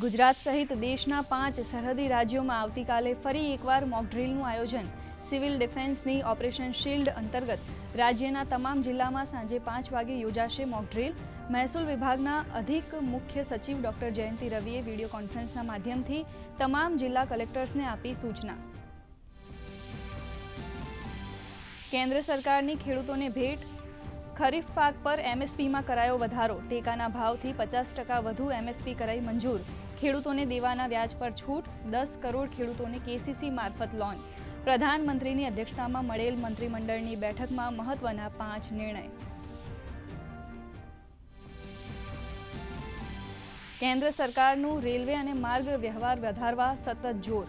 ગુજરાત સહિત દેશના 5 સરહદી રાજ્યોમાં આવતીકાલે ફરી એકવાર મોક ડ્રીલનું આયોજન. સિવિલ ડિફેન્સની ઓપરેશન શિલ્ડ અંતર્ગત રાજ્યના તમામ જિલ્લામાં સાંજે 5 વાગે યોજાશે મોક ડ્રીલ. મહેસૂલ વિભાગના અધિક મુખ્ય સચિવ ડોક્ટર જયંતિ રવિએ વિડીયો કોન્ફરન્સના માધ્યમથી તમામ જિલ્લા કલેક્ટર્સને આપી સૂચના. કેન્દ્ર સરકારની ખેડૂતોને ભેટ. ખરીફ પાક પર એમએસપીમાં કરાયો વધારો. ટેકાના ભાવથી 50% વધુ એમએસપી કરાઈ મંજૂર. ખેડૂતોને દેવાના વ્યાજ પર છૂટ. 10 કરોડ ખેડૂતોને કેસીસી મારફત લોન. પ્રધાનમંત્રીની અધ્યક્ષતામાં મળેલ મંત્રીમંડળની બેઠકમાં મહત્વના 5 નિર્ણય. કેન્દ્ર સરકારનું રેલવે અને માર્ગ વ્યવહાર વધારવા સતત જોર.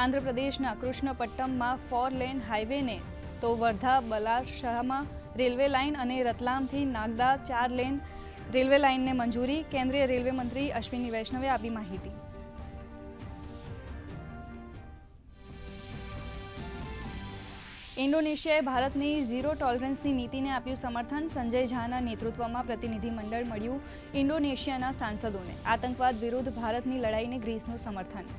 આંધ્રપ્રદેશના કૃષ્ણપટ્ટમમાં 4 લેન હાઈવેને તો વર્ધા બલાશામાં રેલવે લાઇન અને રતલામથી નાગદા 4 લેન રેલવે લાઇનને મંજૂરી. કેન્દ્રીય રેલવે મંત્રી અશ્વિની વૈષ્ણવે આપી માહિતી. ઇન્ડોનેશિયાએ ભારતની ઝીરો ટોલરન્સની નીતિને આપ્યું સમર્થન. સંજય ઝાના નેતૃત્વમાં પ્રતિનિધિમંડળ મળ્યું ઇન્ડોનેશિયાના સાંસદોને. આતંકવાદ વિરુદ્ધ ભારતની લડાઈને ગ્રીસનું સમર્થન.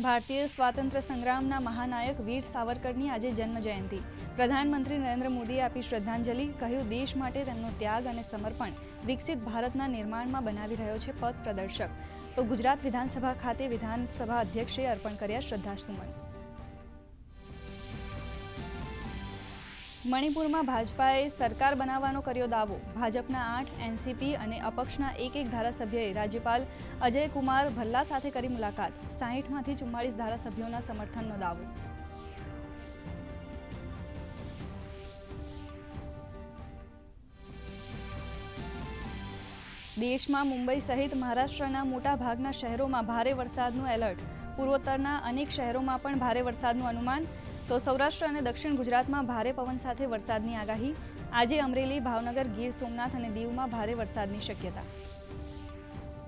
ભારતીય સ્વાતંત્ર્ય સંગ્રામના મહાનાયક વીર સાવરકરની આજે જન્મજયંતિ. પ્રધાનમંત્રી નરેન્દ્ર મોદીએ આપી શ્રદ્ધાંજલિ. કહ્યું, દેશ માટે તેમનો ત્યાગ અને સમર્પણ વિકસિત ભારતના નિર્માણમાં બનાવી રહ્યો છે પથ પ્રદર્શક. તો ગુજરાત વિધાનસભા ખાતે વિધાનસભા અધ્યક્ષે અર્પણ કર્યા શ્રદ્ધાસુમન. મણિપુરમાં ભાજપાએ સરકાર બનાવવાનો કર્યો દાવો. ભાજપના 8, એનસીપી અને અપક્ષના 1 ધારાસભ્યએ રાજ્યપાલ અજય કુમાર ભલ્લા સાથે કરી મુલાકાત. 60માંથી 44 ધારાસભ્યોના સમર્થનનો દાવો. દેશમાં મુંબઈ સહિત મહારાષ્ટ્રના મોટા ભાગના શહેરોમાં ભારે વરસાદનું એલર્ટ. પૂર્વોત્તરના અનેક શહેરોમાં પણ ભારે વરસાદનું અનુમાન. તો સૌરાષ્ટ્ર અને દક્ષિણ ગુજરાતમાં ભારે પવન સાથે વરસાદની આગાહી. આજે અમરેલી, ભાવનગર, ગીર સોમનાથ અને દીવમાં ભારે વરસાદની શક્યતા.